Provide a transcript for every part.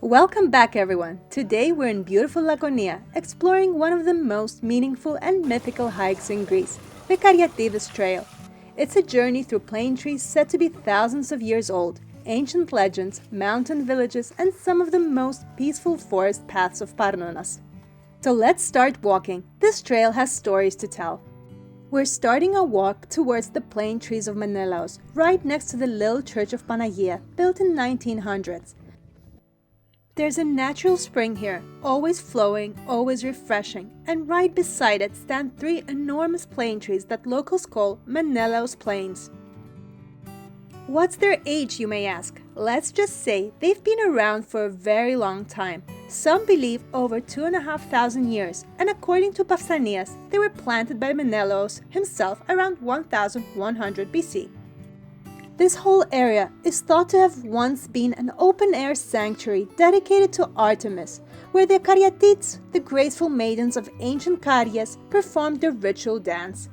Welcome back everyone! Today we're in beautiful Laconia, exploring one of the most meaningful and mythical hikes in Greece, the Caryatides Trail. It's a journey through plane trees said to be thousands of years old, ancient legends, mountain villages, and some of the most peaceful forest paths of Parnonas. So let's start walking. This trail has stories to tell. We're starting a walk towards the plane trees of Menelaos, right next to the little church of Panagia, built in 1900s. There's a natural spring here, always flowing, always refreshing, and right beside it stand three enormous plane trees that locals call Menelaos planes. What's their age, you may ask? Let's just say they've been around for a very long time. Some believe over 2,500 years, and according to Pausanias, they were planted by Menelaos himself around 1100 BC. This whole area is thought to have once been an open-air sanctuary dedicated to Artemis, where the Caryatids, the graceful maidens of ancient Karyes, performed their ritual dance.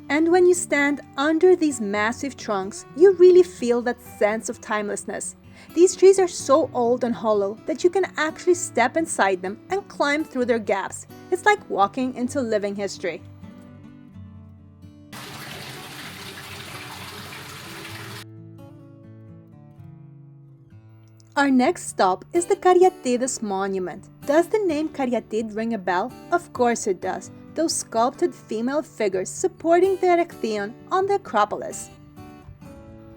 And when you stand under these massive trunks, you really feel that sense of timelessness. These trees are so old and hollow that you can actually step inside them and climb through their gaps. It's like walking into living history. Our next stop is the Caryatides monument. Does the name Caryatid ring a bell? Of course it does. Those sculpted female figures supporting the Erechtheion on the Acropolis.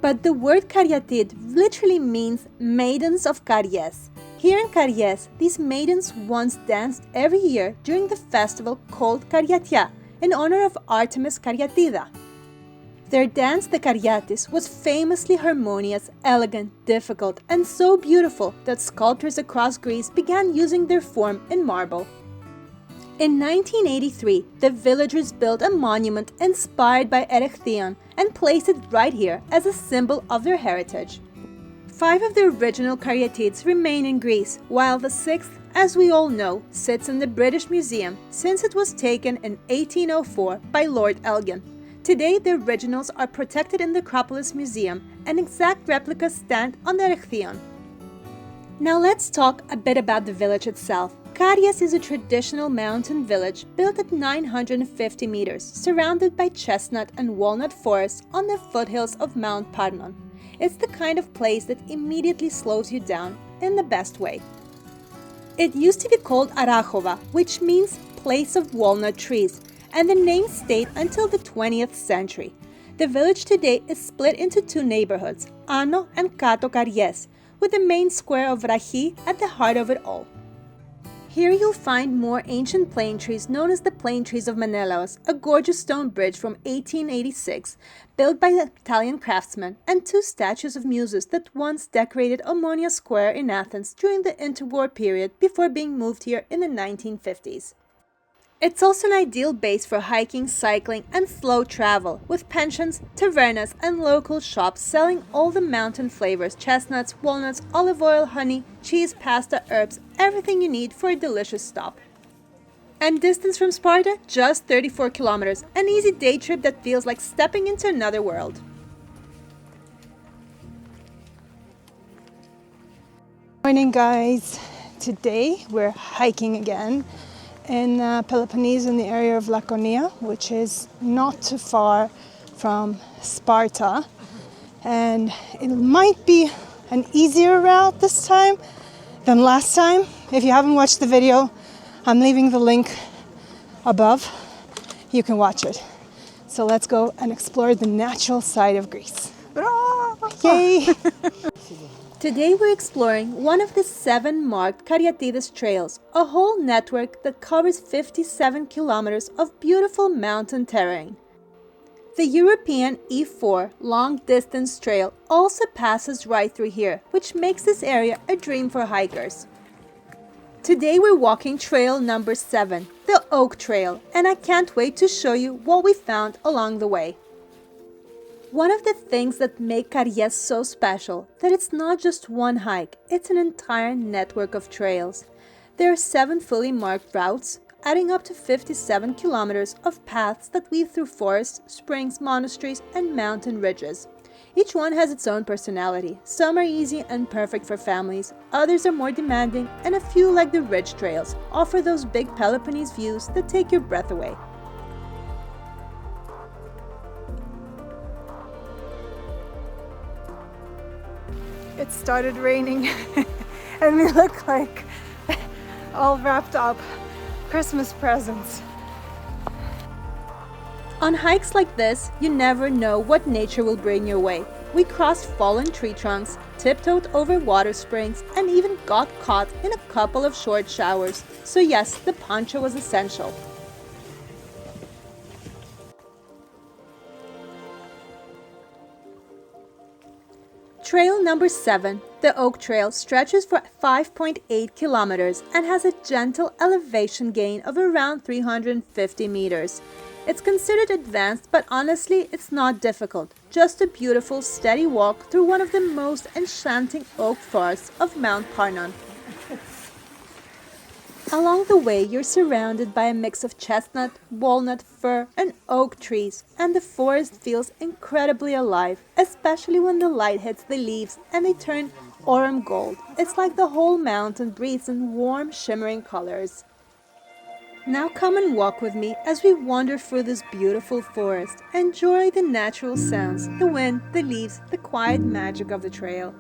But the word Caryatid literally means maidens of Karyes. Here in Karyes, these maidens once danced every year during the festival called Karyatia, in honor of Artemis Caryatida. Their dance, the Caryatids, was famously harmonious, elegant, difficult, and so beautiful that sculptors across Greece began using their form in marble. In 1983, the villagers built a monument inspired by Erechtheion and placed it right here as a symbol of their heritage. 5 of the original Caryatids remain in Greece, while the 6th, as we all know, sits in the British Museum since it was taken in 1804 by Lord Elgin. Today, the originals are protected in the Acropolis Museum, and exact replicas stand on the Erechtheion. Now let's talk a bit about the village itself. Karyes is a traditional mountain village built at 950 meters, surrounded by chestnut and walnut forests on the foothills of Mount Parnon. It's the kind of place that immediately slows you down in the best way. It used to be called Arachova, which means place of walnut trees, and the name stayed until the 20th century. The village today is split into 2 neighborhoods, Ano and Kato Karyes, with the main square of Rachi at the heart of it all. Here you'll find more ancient plane trees known as the plane trees of Menelaos, a gorgeous stone bridge from 1886, built by Italian craftsmen, and 2 statues of muses that once decorated Omonia Square in Athens during the interwar period before being moved here in the 1950s. It's also an ideal base for hiking, cycling, and slow travel, with pensions, tavernas, and local shops selling all the mountain flavors: chestnuts, walnuts, olive oil, honey, cheese, pasta, herbs, everything you need for a delicious stop. And distance from Sparta? Just 34 kilometers, an easy day trip that feels like stepping into another world. Morning guys, today we're hiking again in Peloponnese in the area of Laconia, which is not too far from Sparta, and it might be an easier route this time than last time. If you haven't watched the video, I'm leaving the link above. You can watch it. So let's go and explore the natural side of Greece. Yay! Today we're exploring one of the 7 marked Caryatides Trails, a whole network that covers 57 kilometers of beautiful mountain terrain. The European E4 long-distance trail also passes right through here, which makes this area a dream for hikers. Today we're walking trail number 7, the Oak Trail, and I can't wait to show you what we found along the way. One of the things that make Karyes so special, that it's not just one hike, it's an entire network of trails. There are 7 fully marked routes, adding up to 57 kilometers of paths that weave through forests, springs, monasteries, and mountain ridges. Each one has its own personality. Some are easy and perfect for families, others are more demanding, and a few, like the ridge trails, offer those big Peloponnese views that take your breath away. It started raining and we look like all wrapped up Christmas presents. On hikes like this, you never know what nature will bring your way. We crossed fallen tree trunks, tiptoed over water springs, and even got caught in a couple of short showers. So yes, the poncho was essential. Trail number 7, the Oak Trail, stretches for 5.8 kilometers and has a gentle elevation gain of around 350 meters. It's considered advanced, but honestly, it's not difficult. Just a beautiful, steady walk through one of the most enchanting oak forests of Mount Parnon. Along the way, you're surrounded by a mix of chestnut, walnut, fir, and oak trees, and the forest feels incredibly alive, especially when the light hits the leaves and they turn aurum gold. It's like the whole mountain breathes in warm, shimmering colors. Now come and walk with me as we wander through this beautiful forest. Enjoy the natural sounds, the wind, the leaves, the quiet magic of the trail.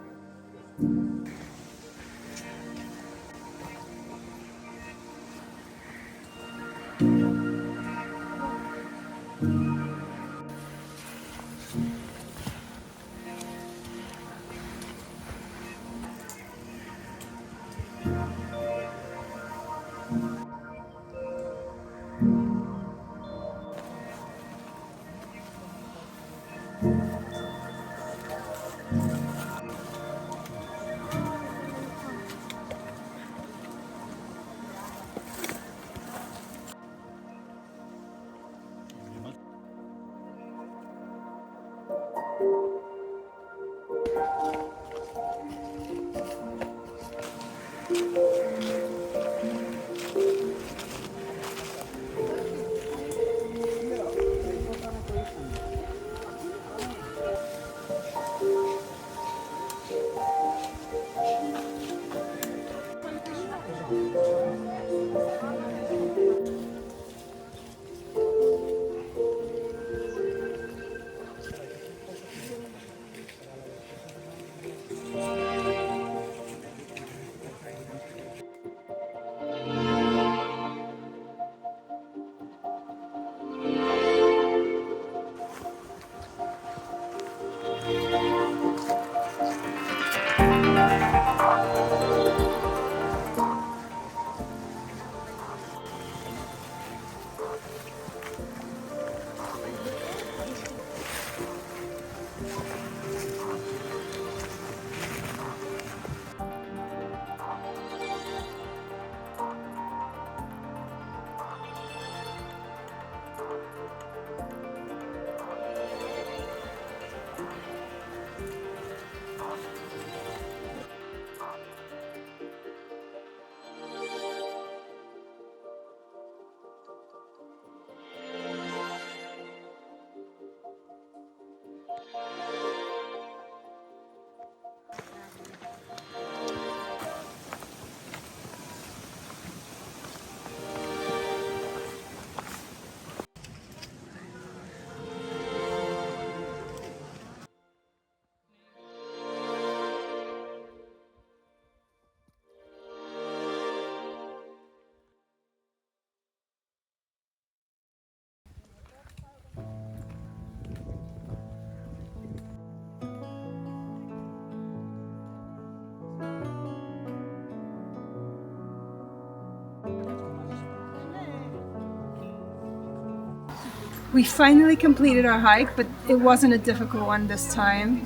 We finally completed our hike, but it wasn't a difficult one this time.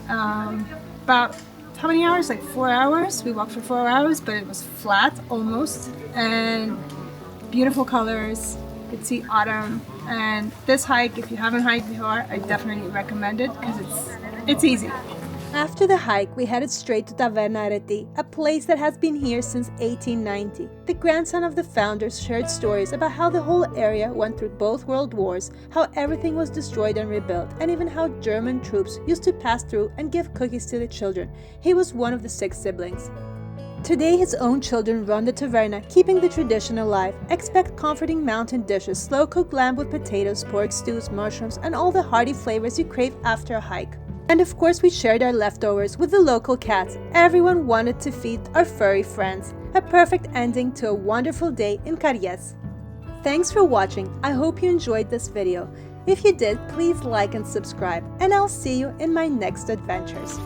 About how many hours? Like 4 hours. We walked for 4 hours, but it was flat almost, and beautiful colors. You could see autumn. And this hike, if you haven't hiked before, I definitely recommend it because it's easy. After the hike, we headed straight to Taverna Areti, a place that has been here since 1890. The grandson of the founders shared stories about how the whole area went through both world wars, how everything was destroyed and rebuilt, and even how German troops used to pass through and give cookies to the children. He was one of the 6 siblings. Today, his own children run the taverna, keeping the tradition alive. Expect comforting mountain dishes, slow-cooked lamb with potatoes, pork stews, mushrooms, and all the hearty flavors you crave after a hike. And of course, we shared our leftovers with the local cats. Everyone wanted to feed our furry friends. A perfect ending to a wonderful day in Karyes. Thanks for watching. I hope you enjoyed this video. If you did, please like and subscribe, and I'll see you in my next adventures.